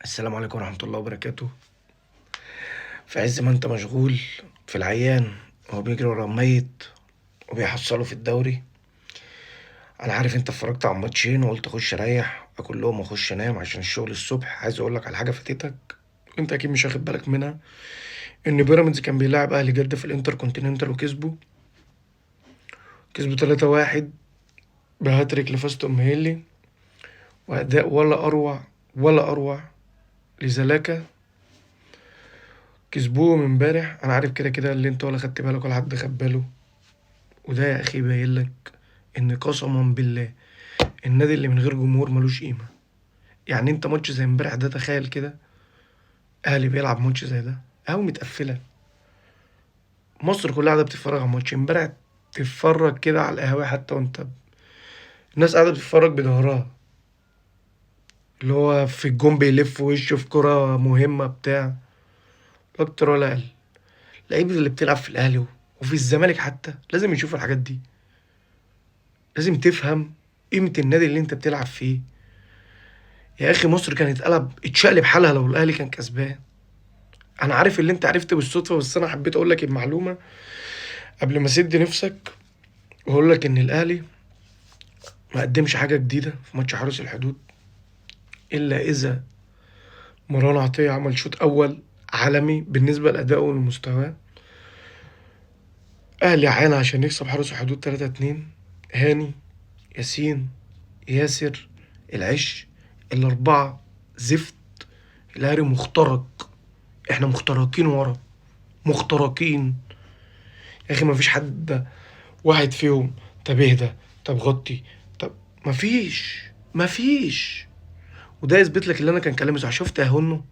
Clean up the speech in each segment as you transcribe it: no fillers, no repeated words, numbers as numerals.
السلام عليكم ورحمة الله وبركاته. في عز ما انت مشغول في العيان وهو بيجري ورا الميت وبيحصله في الدوري. انا عارف انت اتفرجت على الماتشين وقلت اخش اريح اكل لهم واخش انام عشان الشغل الصبح. عايز اقول لك على حاجة فاتتك انت اكيد مش واخد بالك منها، ان بيراميدز كان بيلاعب اهلي جدة في الانتر كونتيننتال وكسبوا 3-1 بهاتريك لفاستون ميلي، واداء ولا اروع لزلاكا. كسبوه من امبارح. انا عارف كده كده اللي انت ولا خدت بالك ولا حد خد باله، وده يا اخي باين لك ان قسما بالله النادي اللي من غير جمهور ملوش قيمه. يعني انت ماتش زي امبارح ده، تخيل كده اهلي بيلعب ماتش زي ده او متقفله، مصر كلها قاعده بتتفرج على ماتش امبارح. تتفرج كده على القهوه حتى وانت الناس قاعده بتتفرج بظهرها، اللي هو في الجون بيلف وشه في كرة مهمة بتاع، لا اكتر ولا اقل. اللعيبه اللي بتلعب في الاهلي وفي الزمالك حتى لازم يشوفوا الحاجات دي، لازم تفهم قيمة النادي اللي انت بتلعب فيه. يا اخي مصر كانت اتشقلب حالها لو الاهلي كان كسبان. انا عارف اللي انت عرفت بالصدفة، بس انا حبيت اقول لك المعلومة قبل ما اسد نفسك واقول لك ان الاهلي ما قدمش حاجة جديدة في ماتش حرس الحدود، الا اذا مروان عطية عمل شوط اول عالمي بالنسبة لأدائه والمستوى. اهلي عانى عشان يكسب حرس الحدود 3-2. هاني، ياسين، ياسر، العش، الاربعة زفت. الاهلي مخترق، احنا مخترقين ورا، مخترقين. يا اخي مفيش حد واحد فيهم طب اهدى، طب غطي، طب مفيش. وده يثبت لك اللي انا كان كلامي صح. شفت يا هنو؟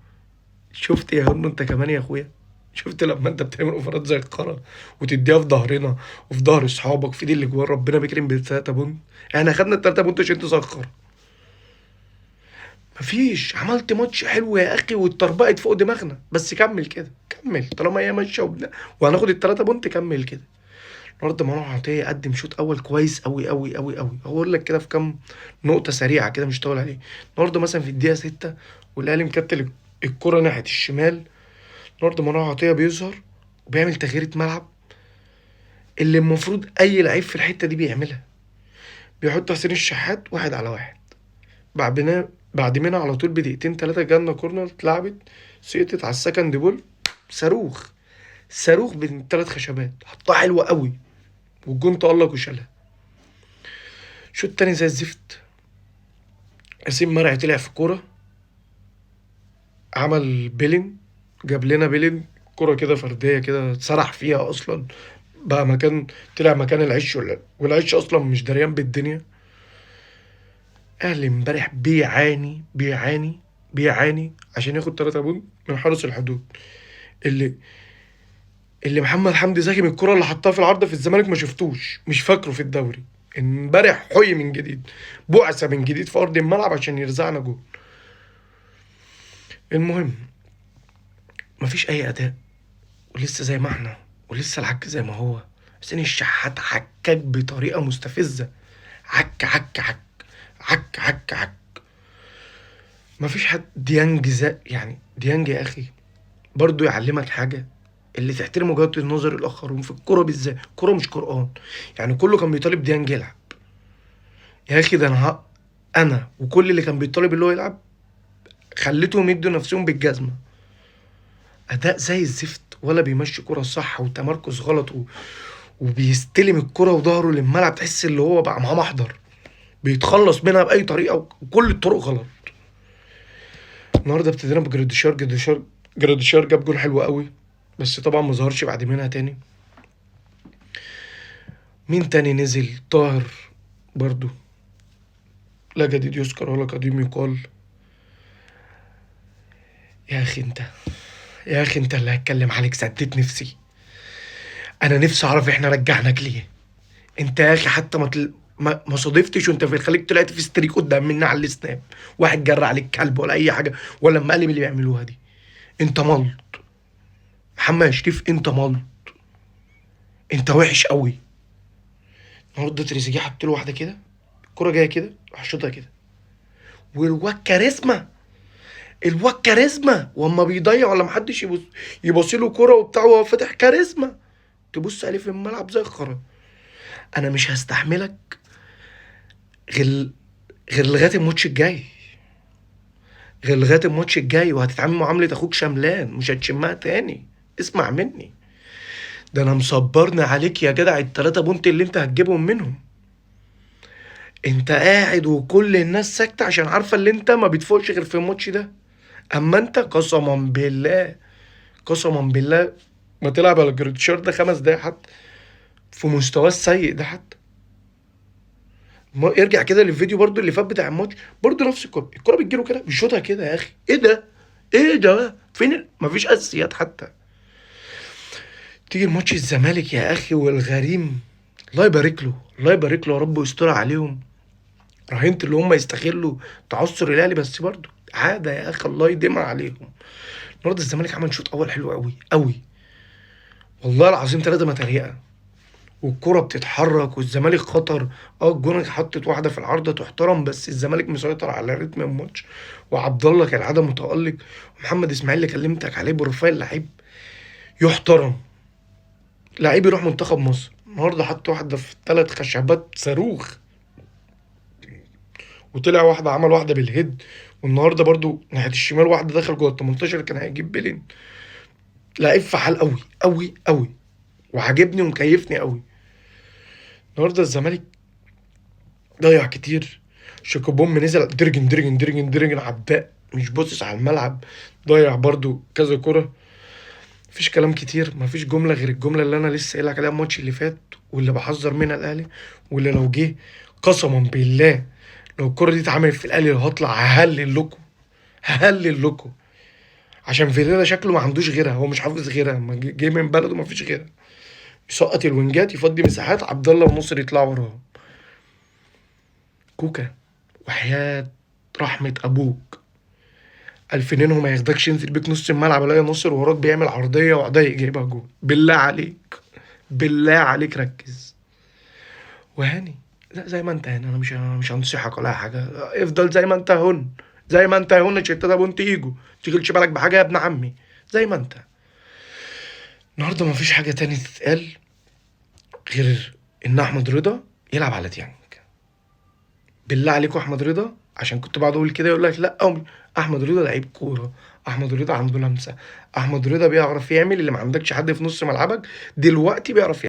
شفت يا هنو انت كمان يا اخويا؟ شفت لما انت بتعمل اوفرات زي الكرة وتديها في ظهرنا وفي ظهر اصحابك في دي اللي جوه ربنا بيكرم بالتلاتة بونت. احنا خدنا التلاتة بونت عشان تسخر. مفيش. عملت ماتش حلو يا اخي واتطربقت فوق دماغنا، بس كمل كده، كمل طالما هي ماشيه وهناخد التلاتة بونت، كمل كده. النهارده مروان عطية قدم شوط اول كويس قوي قوي قوي قوي. هقول لك كده في كام نقطه سريعه كده مش هطول عليه. النهارده مثلا في الدقيقه 6 والاهلي مكتل الكره ناحيه الشمال، النهارده مروان عطية بيظهر وبيعمل تغييره ملعب اللي المفروض اي لعيب في الحته دي بيعملها. بيحط حسين الشحات واحد على واحد، بعد منها على طول بدقيقتين تلاتة جالنا كورنر اتلعبت، سقطت على السكند بول. صاروخ، صاروخ بين التلات خشبات، حطها حلوة قوي والجون تألق وشالها. شوط تاني زي الزفت. ياسين مرعي طلع في كورة، عمل بيلين، جاب لنا بيلين كورة كده فردية كده سرح فيها أصلا، بقى مكان، طلع مكان العش والعش أصلا مش دريان بالدنيا. أهلي امبارح بيعاني عشان ياخد 3 بونت من حرس الحدود، اللي اللي محمد حمدي زكي من الكرة اللي حطها في العارضة في الزمالك ما شفتوش، مش فاكره في الدوري. امبارح حي من جديد، بعثة من جديد في أرض الملعب عشان يرزعنا جول. المهم مفيش أي أداء، ولسه زي ما احنا، ولسه العك زي ما هو. حسين الشحات عكاك بطريقة مستفزة، عك عك عك عك عك عك. مفيش حد. ديانج يعني ديانج يا أخي برضو يعلمك حاجة، اللي تحترم وجهات النظر الآخرين في الكورة بالذات. الكورة مش قرآن. يعني كله كان بيطالب ديانج يلعب، يا اخي ده انا وكل اللي كان بيطالب اللي هو يلعب خليتهم يدوا نفسهم بالجزمه. اداء زي الزفت، ولا بيمشي كرة صح وتمركز غلط وبيستلم الكرة وظهره للملعب، تحس اللي هو بقى معاه محضر بيتخلص منها باي طريقه وكل الطرق غلط. النهارده ابتدينا بجراديشار. جراديشار جاب جول حلو قوي، بس طبعا ما ظهرش بعد منها تاني. مين تاني نزل؟ طاهر برضو، لا جديد يذكر ولا قديم يقال. يا اخي انت، يا اخي انت اللي هتكلم عليك سدت نفسي. انا نفسي اعرف احنا رجعناك ليه. انت يا اخي حتى ما صادفتش وانت في الخليج طلعت في ستريك قدام منا على السناب، واحد جرى عليك كلب ولا اي حاجه ولا مقلب اللي بيعملوها دي. انت ملط محمد شريف، انت ملط، انت وحش قوي. النهارده تريزيجيه حط له واحده كده، الكوره جايه كده راح شاطها كده، والواد كاريزما الواد كاريزما، واما بيضيع ولا محدش يبص له كوره وبتاع وهو فاتح كاريزما، تبص عليه في الملعب زي الخرا. انا مش هستحملك غير غير لغايه الماتش الجاي، غير لغايه الماتش الجاي، وهتتعامل معامله اخوك شملان، مش هتشمها تاني. اسمع مني، ده انا مصبرني عليك يا جدع التلاتة بونت اللي انت هتجيبهم منهم. انت قاعد وكل الناس ساكتة عشان عارفة اللي انت ما بتفوقش غير في الماتش ده. اما انت قسما بالله، قسما بالله ما تلعب على جريتشار ده 5 دقايق حتى في مستواه السيء ده حتى. ارجع كده للفيديو برضو اللي فات بتاع الماتش، برضو نفس الكرة بتجيله كده بيشوطها كده. يا اخي ايه ده؟ ايه ده؟ فين مفيش اساسيات حتى. تيجي الماتش الزمالك يا اخي والغريم، الله يبارك له، الله يبارك له يا رب ويستر عليهم. راهنت اللي هم يستغلوا تعثر الاهلي، بس برضه عاده يا اخي الله يديمها عليهم. النهارده الزمالك عمل شوط اول حلو قوي قوي، والله العظيم 3 متريقه، والكرة بتتحرك والزمالك خطر. الجون حطت واحده في العارضه تحترم، بس الزمالك مسيطر على رتم الماتش، وعبد الله كالعاده متالق، ومحمد اسماعيل اللي كلمتك عليه بروفايل لعيب يحترم، لعيب يروح منتخب مصر. النهارده حط واحده في 3 خشبات صاروخ، وطلع واحده عمل واحده بالهيد، والنهارده برضو ناحيه الشمال واحده دخل جوه ال 18 كان هيجيب بيلين. لعيب فعال قوي قوي قوي، وعاجبني ومكيفني قوي. النهارده الزمالك ضيع كتير، شيكوبوم نزل درجن درجن درجن درجن عداء مش باصص على الملعب، ضيع برضو كذا كرة. مفيش كلام كتير، مفيش جملة غير الجملة اللي أنا لسه قايلك عليها الماتش اللي فات، واللي بحذر منها الأهلي، واللي لو جه قسما بالله لو الكرة دي اتعملت في الأهلي هطلع ههلل لكم، ههلل لكم. عشان فيريرا شكله ما عندوش غيرها، هو مش حافظ غيرها، ما جه من بلده ما فيش غيرها، يسقط الوينجات يفضي مساحات عبد الله ونصر يطلعوا وراهم. كوكا، وحياة رحمة أبوك، 2000 ما ياخدكش ينزل بيك نص الملعب الاقي نصر وراك بيعمل عرضية وضايق جايبها جول. بالله عليك، بالله عليك ركز. وهاني لا زي ما انت هنا، انا مش هنصحك ولا حاجة، افضل زي ما انت هون، زي ما انت هون شتات بونت ايجو، تشغلش بالك بحاجة يا ابن عمي، زي ما انت. النهارده ما فيش حاجة تاني تتقال غير ان احمد رضا يلعب على ديانج. بالله عليكوا احمد رضا، عشان كنت بقعد اقول كده يقول لك لا احمد رضا لعيب كوره، احمد رضا عنده لمسه، احمد رضا بيعرف يعمل اللي ما عندكش حد في نص ملعبك دلوقتي بيعرف